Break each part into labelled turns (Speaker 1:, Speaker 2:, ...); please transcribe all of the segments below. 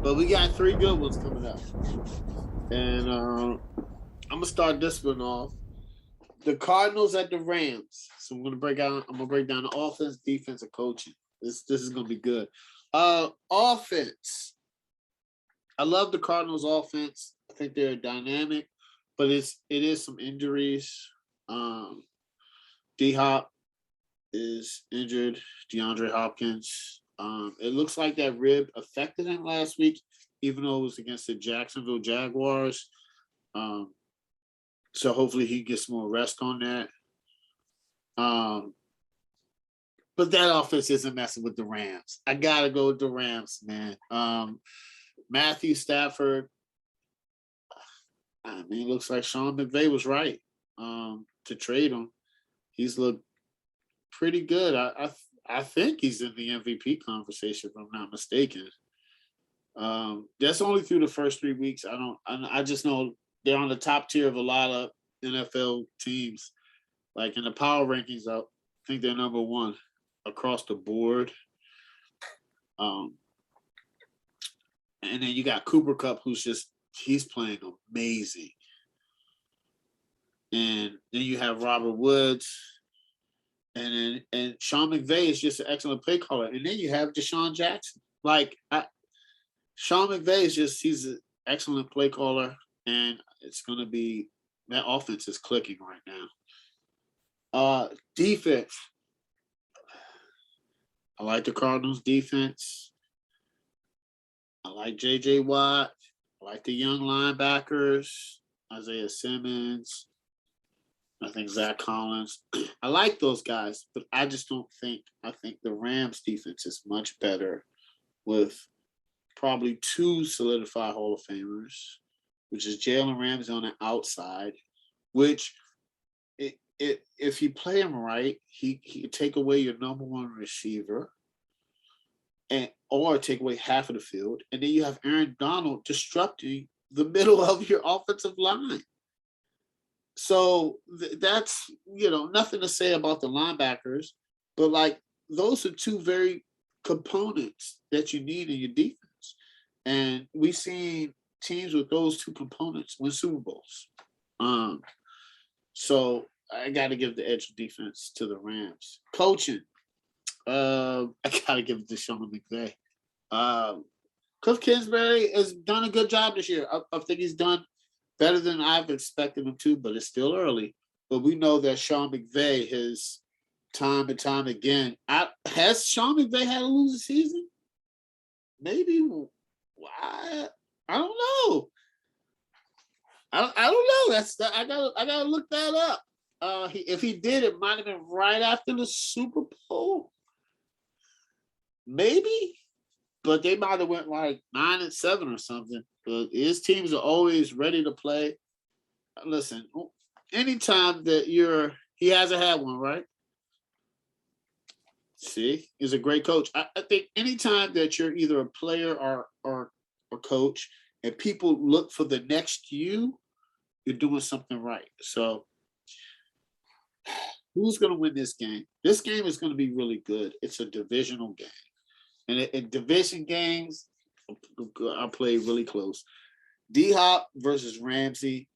Speaker 1: but we got three good ones coming up, and I'm gonna start this one off. The Cardinals at the Rams. So I'm gonna break down the offense, defense, and coaching. This is gonna be good. Offense. I love the Cardinals offense. I think they're dynamic, but it is some injuries. D Hop is injured. DeAndre Hopkins. It looks like that rib affected him last week, even though it was against the Jacksonville Jaguars. So hopefully he gets more rest on that. But that offense isn't messing with the Rams. I gotta go with the Rams, man. Matthew Stafford. I mean, it looks like Sean McVay was right to trade him. He's looked pretty good. I think he's in the MVP conversation, if I'm not mistaken. That's only through the first 3 weeks. I just know they're on the top tier of a lot of NFL teams. Like in the power rankings, I think they're number one across the board. And then you got Cooper Kupp, he's playing amazing. And then you have Robert Woods. And Sean McVay is just an excellent play caller. And then you have Deshaun Jackson. Sean McVay he's an excellent play caller. And it's going to be, that offense is clicking right now. Defense. I like the Cardinals defense. I like J.J. Watt. I like the young linebackers, Isaiah Simmons. I think Zach Collins. I like those guys, but I just don't think – I think the Rams defense is much better with probably two solidified Hall of Famers, which is Jalen Ramsey on the outside, which if you play him right, he could take away your number one receiver or take away half of the field. And then you have Aaron Donald disrupting the middle of your offensive line. So that's, nothing to say about the linebackers, but those are two very components that you need in your defense. And we've seen teams with those two components win Super Bowls. So I got to give the edge of defense to the Rams. Coaching, I got to give it to Sean McVay. Cliff Kingsbury has done a good job this year. I think he's done better than I've expected him to, but it's still early. But we know that Sean McVay has time and time again. Has Sean McVay had a losing season? Maybe. I don't know. I don't know. I gotta look that up. If he did, it might have been right after the Super Bowl. Maybe. But they might have went 9-7 or something. But his teams are always ready to play. Listen, anytime that he hasn't had one, right? See, he's a great coach. I think anytime that you're either a player or a coach and people look for the next you're doing something right. So who's going to win this game? This game is going to be really good. It's a divisional game. And in division games, I play really close. D-Hop versus Ramsey.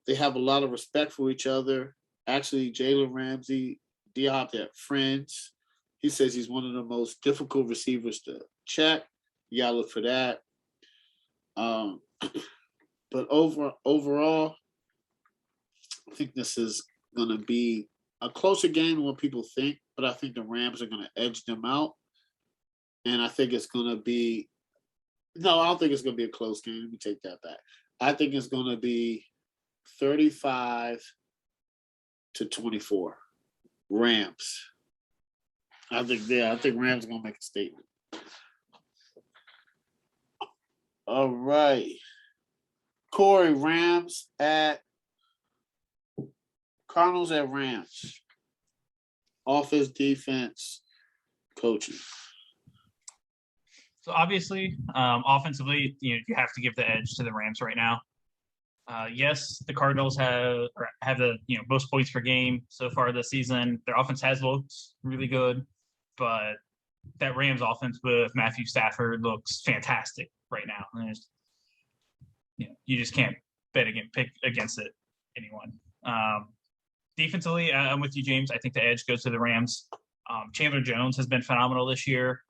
Speaker 1: They have a lot of respect for each other. Actually, Jalen Ramsey, D-Hop, they're friends. He says he's one of the most difficult receivers to check. You got to look for that. But overall, I think this is going to be a closer game than what people think, but I think the Rams are going to edge them out. And I think it's going to be – no, I don't think it's going to be a close game. Let me take that back. I think it's going to be 35-24. Rams. I think Rams are going to make a statement. All right. Corey, Cardinals at Rams. Offense, defense, coaching.
Speaker 2: So obviously, offensively, you have to give the edge to the Rams right now. Yes, the Cardinals have the most points per game so far this season. Their offense has looked really good, but that Rams offense with Matthew Stafford looks fantastic right now. And you just can't pick against it anyone. Defensively, I'm with you, James. I think the edge goes to the Rams. Chandler Jones has been phenomenal this year.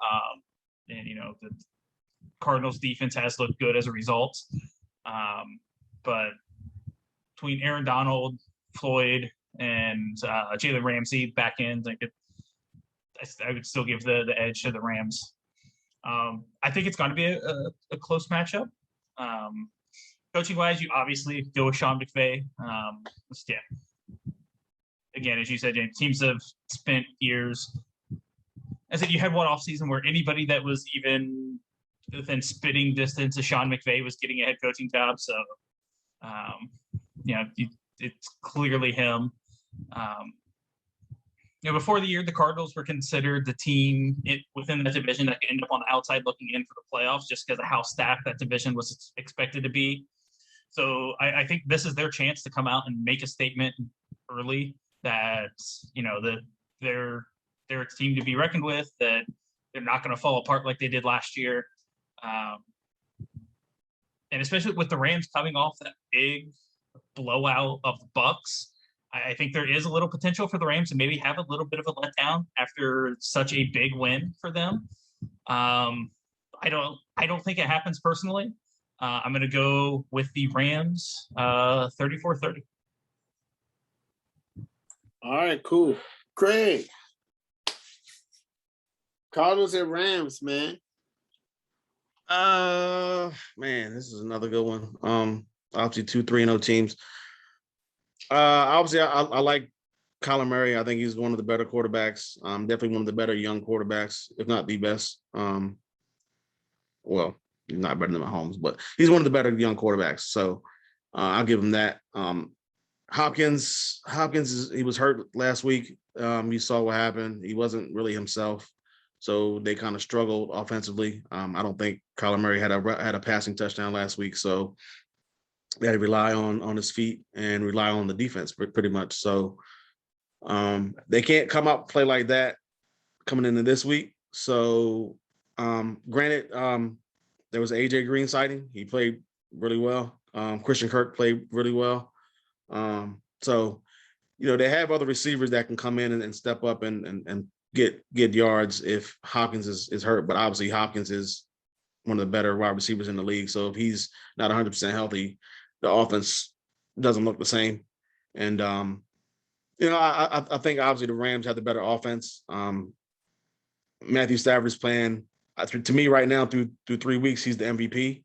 Speaker 2: And the Cardinals defense has looked good as a result. But between Aaron Donald, Floyd, and Jalen Ramsey back end, I would still give the edge to the Rams. I think it's going to be a close matchup. Coaching wise, you obviously go with Sean McVay. Again, as you said, James, teams have spent years. I said you had one offseason where anybody that was even within spitting distance of Sean McVay was getting a head coaching job. So, it's clearly him. Before the year, the Cardinals were considered the team within the division that could end up on the outside looking in for the playoffs just because of how stacked that division was expected to be. So I think this is their chance to come out and make a statement early that, that they're a team to be reckoned with, that they're not going to fall apart like they did last year. And especially with the Rams coming off that big blowout of the Bucks, I think there is a little potential for the Rams to maybe have a little bit of a letdown after such a big win for them. I don't think it happens personally. I'm going to go with the Rams 34-30.
Speaker 1: All right, cool. Craig. Cardinals and Rams, man.
Speaker 3: Man, this is another good one. Obviously 2-3-0 teams. Obviously I like Kyler Murray. I think he's one of the better quarterbacks. Definitely one of the better young quarterbacks, if not the best. Well, he's not better than Mahomes, but he's one of the better young quarterbacks. So I'll give him that. Hopkins, he was hurt last week. You saw what happened. He wasn't really himself. So they kind of struggled offensively. I don't think Kyler Murray had a passing touchdown last week. So they had to rely on his feet and rely on the defense pretty much. So they can't come out and play like that coming into this week. So granted, there was an AJ Green sighting. He played really well. Christian Kirk played really well. So, they have other receivers that can come in and step up and get yards if Hopkins is hurt. But obviously Hopkins is one of the better wide receivers in the league. So if he's not 100% healthy, the offense doesn't look the same. And, I think obviously the Rams have the better offense. Matthew Stafford's playing, to me right now through 3 weeks, he's the MVP,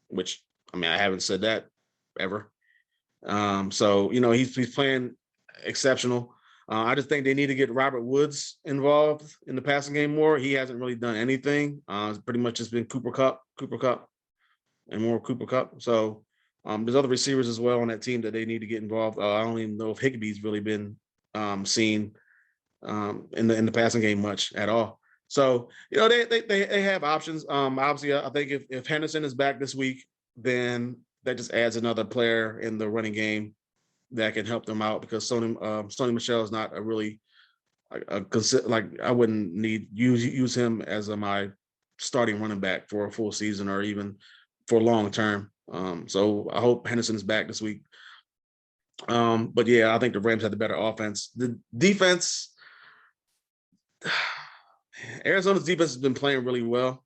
Speaker 3: which, I haven't said that ever. So, he's playing exceptional. I just think they need to get Robert Woods involved in the passing game more. He hasn't really done anything. It's pretty much just been Cooper Kupp, and more Cooper Kupp. So there's other receivers as well on that team that they need to get involved. I don't even know if Higbee's really been seen in the passing game much at all. So, they have options. Obviously, I think if Henderson is back this week, then that just adds another player in the running game that can help them out, because Sony Michel is not a really I wouldn't use him as my starting running back for a full season or even for long term. So I hope Henderson's back this week. But yeah, I think the Rams had the better offense. The defense, Arizona's defense has been playing really well.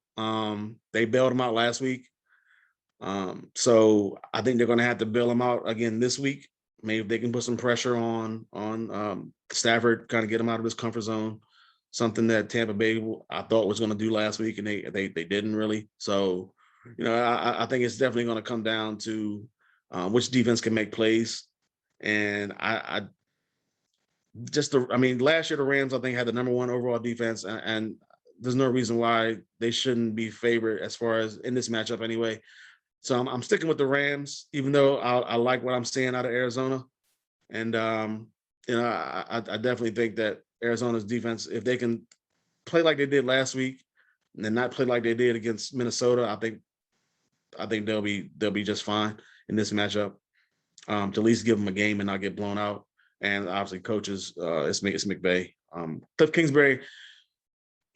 Speaker 3: They bailed them out last week. So I think they're going to have to bail them out again this week. Maybe if they can put some pressure on Stafford, kind of get him out of his comfort zone, something that Tampa Bay I thought was going to do last week, and they didn't really. So, I think it's definitely going to come down to which defense can make plays. And last year the Rams I think had the number 1 overall defense, and there's no reason why they shouldn't be favored as far as in this matchup anyway. So I'm sticking with the Rams, even though I like what I'm seeing out of Arizona. And, I definitely think that Arizona's defense, if they can play like they did last week and then not play like they did against Minnesota, I think they'll be just fine in this matchup. To at least give them a game and not get blown out. And obviously coaches, it's McVay. Cliff Kingsbury,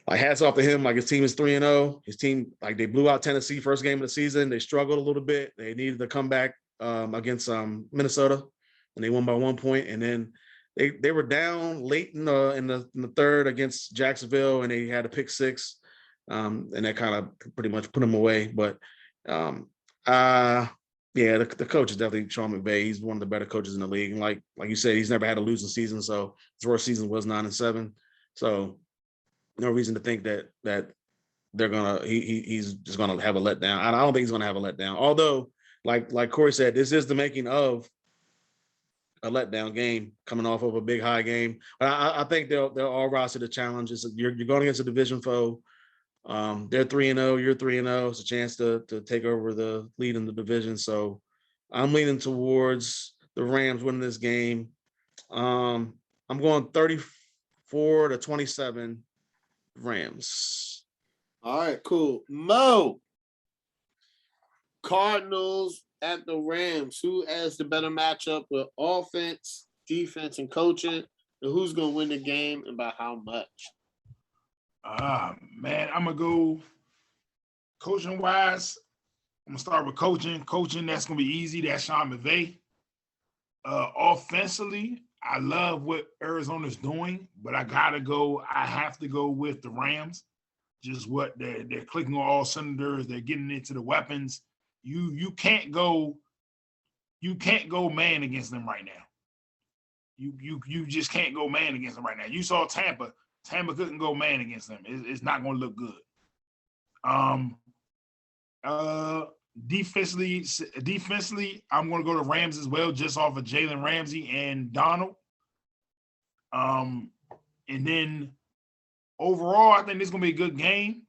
Speaker 3: like hats off to him. Like his team is 3-0. His team, like they blew out Tennessee first game of the season. They struggled a little bit. They needed to come back against Minnesota, and they won by 1 point. And then they were down late in the third against Jacksonville, and they had a pick six, and that kind of pretty much put them away. But yeah, the coach is definitely Sean McVay. He's one of the better coaches in the league. And like you said, he's never had a losing season. So his worst season was 9-7. So no reason to think that they're he's just gonna have a letdown. I don't think he's gonna have a letdown. Although, like Corey said, this is the making of a letdown game coming off of a big high game. But I think they'll all rise to the challenges. You're going against a division foe. They're 3-0, you're 3-0. It's a chance to take over the lead in the division. So I'm leaning towards the Rams winning this game. I'm going 34-27 Rams.
Speaker 1: All right, cool. Mo, Cardinals at the Rams. Who has the better matchup with offense, defense, and coaching? And who's going to win the game and by how much?
Speaker 4: Man, I'm going to go coaching-wise. I'm going to start with coaching. Coaching, that's going to be easy. That's Sean McVay. Offensively, I love what Arizona's doing, but I have to go with the Rams. Just what they're clicking on all cylinders. They're getting into the weapons. You can't go man against them right now. You just can't go man against them right now. You saw Tampa. Tampa couldn't go man against them. It's not going to look good. Defensively, I'm going to go to Rams as well, just off of Jalen Ramsey and Donald. And then overall, I think this is going to be a good game.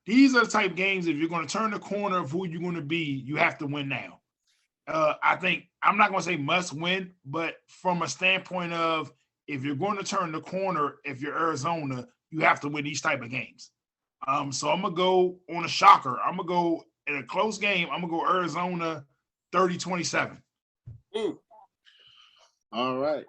Speaker 4: These are the type of games, if you're going to turn the corner of who you're going to be, you have to win now. I think, I'm not going to say must win, but from a standpoint of if you're going to turn the corner, if you're Arizona, you have to win these type of games. So I'm going to go on a shocker. I'm going to go in a close game. I'm going to go Arizona 30-27.
Speaker 1: All right.